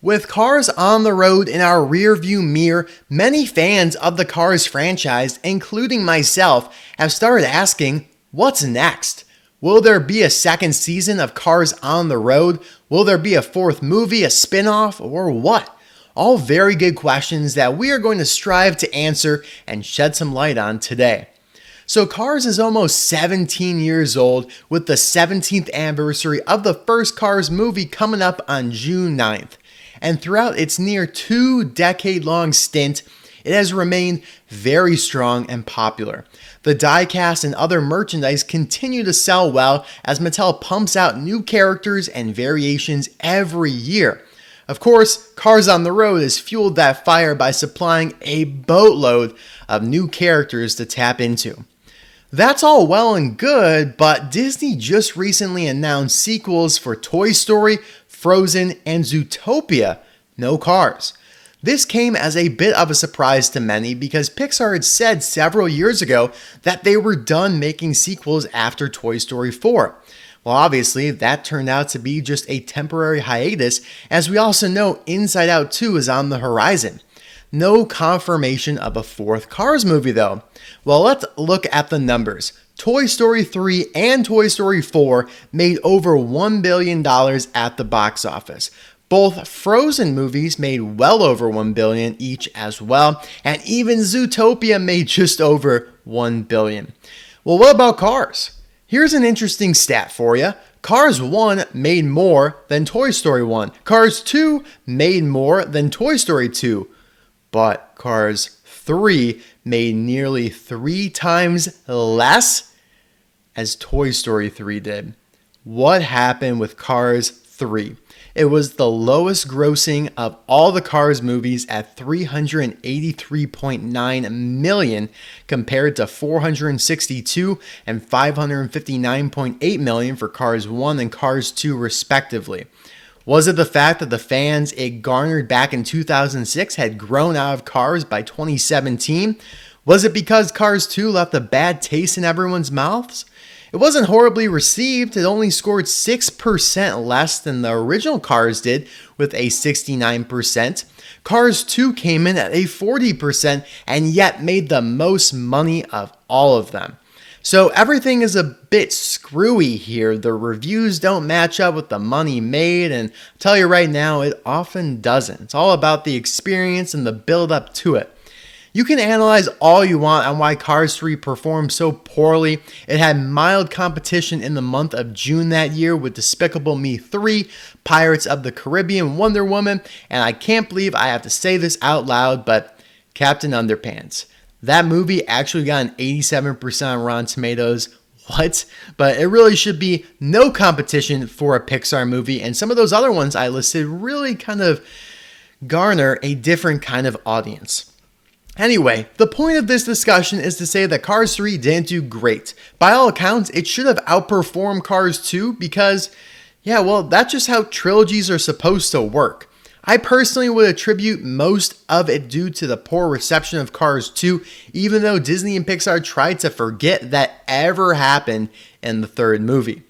With Cars on the road in our rearview mirror, many fans of the Cars franchise, including myself, have started asking, what's next? Will there be a second season of Cars on the road? Will there be a fourth movie, a spinoff, or what? All very good questions that we are going to strive to answer and shed some light on today. So Cars is almost 17 years old, with the 17th anniversary of the first Cars movie coming up on June 9th. And throughout its near 2-decade-long stint, it has remained very strong and popular. The diecast and other merchandise continue to sell well as Mattel pumps out new characters and variations every year. Of course, Cars on the Road has fueled that fire by supplying a boatload of new characters to tap into. That's all well and good, but Disney just recently announced sequels for Toy Story, Frozen, and Zootopia, no Cars. This came as a bit of a surprise to many because Pixar had said several years ago that they were done making sequels after Toy Story 4. Well, obviously, that turned out to be just a temporary hiatus, as we also know Inside Out 2 is on the horizon. No confirmation of a fourth Cars movie though. Well, let's look at the numbers. Toy Story 3 and Toy Story 4 made over $1 billion at the box office. Both Frozen movies made well over $1 billion each as well, and even Zootopia made just over $1 billion. Well, what about Cars? Here's an interesting stat for you. Cars 1 made more than Toy Story 1. Cars 2 made more than Toy Story 2. But Cars 3 made nearly 3 times less as Toy Story 3 did. What happened with Cars 3? It was the lowest grossing of all the Cars movies at $383.9 million compared to $462 and $559.8 million for Cars 1 and Cars 2 respectively. Was it the fact that the fans it garnered back in 2006 had grown out of Cars by 2017? Was it because Cars 2 left a bad taste in everyone's mouths? It wasn't horribly received. It only scored 6% less than the original Cars did, with a 69%. Cars 2 came in at a 40% and yet made the most money of all of them. So everything is a bit screwy here. The reviews don't match up with the money made, and I'll tell you right now, it often doesn't. It's all about the experience and the build up to it. You can analyze all you want on why Cars 3 performed so poorly. It had mild competition in the month of June that year with Despicable Me 3, Pirates of the Caribbean, Wonder Woman, and I can't believe I have to say this out loud, but Captain Underpants. That movie actually got an 87% on Rotten Tomatoes. What? But it really should be no competition for a Pixar movie, and some of those other ones I listed really kind of garner a different kind of audience. Anyway, the point of this discussion is to say that Cars 3 didn't do great. By all accounts, it should have outperformed Cars 2 because, that's just how trilogies are supposed to work. I personally would attribute most of it due to the poor reception of Cars 2, even though Disney and Pixar tried to forget that ever happened in the third movie.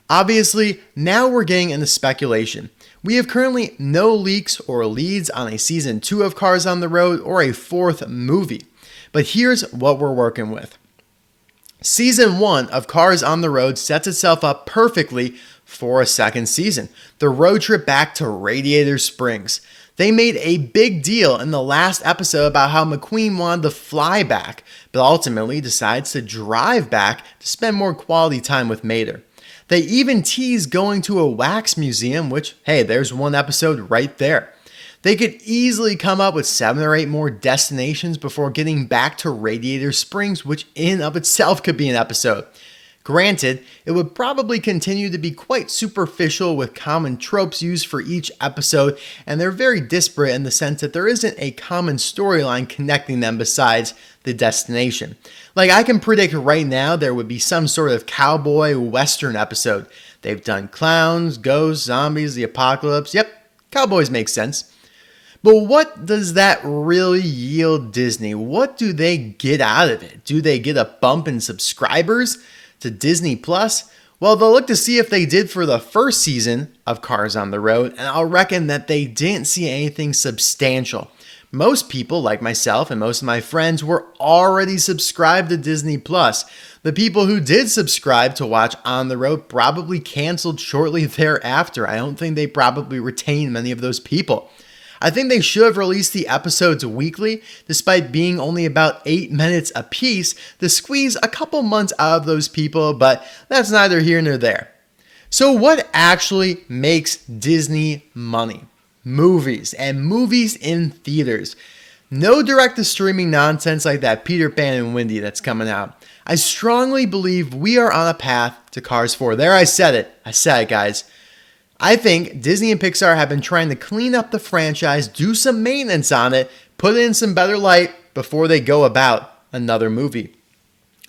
Obviously, now we're getting into speculation. We have currently no leaks or leads on a season 2 of Cars on the Road or a fourth movie. But here's what we're working with. Season 1 of Cars on the Road sets itself up perfectly for a second season. The road trip back to Radiator Springs. They made a big deal in the last episode about how McQueen wanted to fly back, but ultimately decides to drive back to spend more quality time with Mater. They even tease going to a wax museum, which, hey, there's one episode right there. They could easily come up with 7 or 8 more destinations before getting back to Radiator Springs, which in of itself could be an episode. Granted, it would probably continue to be quite superficial with common tropes used for each episode, and they're very disparate in the sense that there isn't a common storyline connecting them besides the destination. Like, I can predict right now there would be some sort of cowboy western episode. They've done clowns, ghosts, zombies, the apocalypse. Yep, cowboys make sense. But what does that really yield Disney? What do they get out of it? Do they get a bump in subscribers to Disney Plus? Well, they'll look to see if they did for the first season of Cars on the Road, and I'll reckon that they didn't see anything substantial. Most people, like myself and most of my friends, were already subscribed to Disney+. The people who did subscribe to watch On the Road probably canceled shortly thereafter. I don't think they probably retained many of those people. I think they should have released the episodes weekly, despite being only about 8 minutes apiece, to squeeze a couple months out of those people, but that's neither here nor there. So what actually makes Disney money? Movies, and movies in theaters. No direct-to-streaming nonsense like that Peter Pan and Wendy that's coming out. I strongly believe we are on a path to Cars 4. There, I said it, guys. I think Disney and Pixar have been trying to clean up the franchise, do some maintenance on it, put it in some better light before they go about another movie.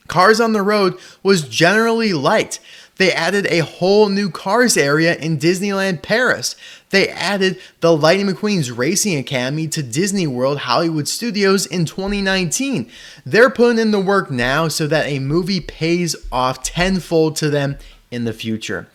Cars on the Road was generally liked. They added a whole new Cars area in Disneyland Paris. They added the Lightning McQueen's Racing Academy to Disney World Hollywood Studios in 2019. They're putting in the work now so that a movie pays off tenfold to them in the future.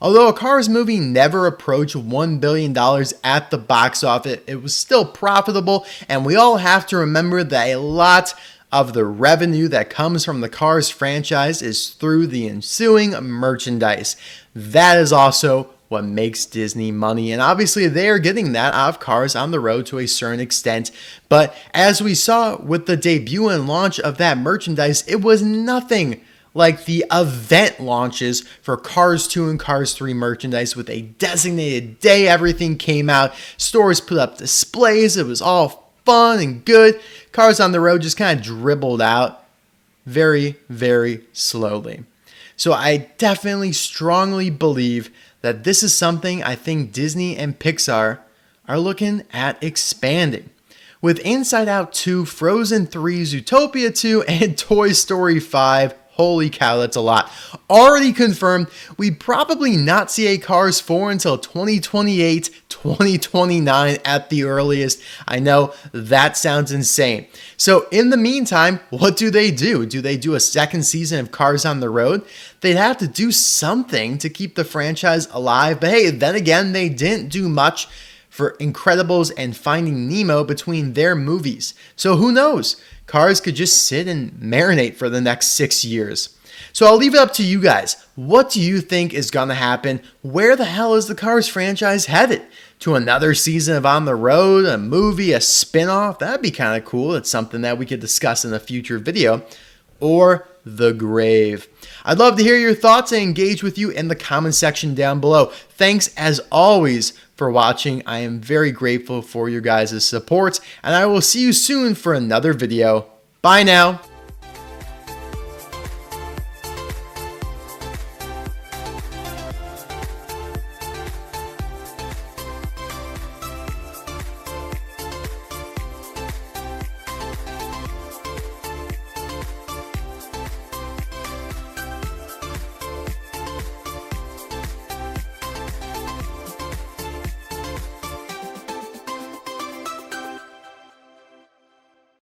Although a Cars movie never approached $1 billion at the box office, it was still profitable, and we all have to remember that a lot of the revenue that comes from the Cars franchise is through the ensuing merchandise. That is also what makes Disney money, and obviously they are getting that out of Cars on the Road to a certain extent. But as we saw with the debut and launch of that merchandise, it was nothing like the event launches for Cars 2 and Cars 3 merchandise with a designated day everything came out. Stores put up displays. It was all fun and good. Cars on the Road just kind of dribbled out very, very slowly. So I definitely strongly believe that this is something I think Disney and Pixar are looking at expanding. With Inside Out 2, Frozen 3, Zootopia 2, and Toy Story 5, holy cow, that's a lot. Already confirmed, we'd probably not see a Cars 4 until 2028, 2029 at the earliest. I know that sounds insane. So in the meantime, what do? Do they do a second season of Cars on the Road? They'd have to do something to keep the franchise alive. But hey, then again, they didn't do much for Incredibles and Finding Nemo between their movies. So who knows? Cars could just sit and marinate for the next 6 years. So I'll leave it up to you guys. What do you think is going to happen? Where the hell is the Cars franchise headed? To another season of On the Road, a movie, a spinoff? That'd be kind of cool. It's something that we could discuss in a future video. Or the grave. I'd love to hear your thoughts and engage with you in the comment section down below. Thanks as always for watching. I am very grateful for your guys' support, and I will see you soon for another video. Bye now.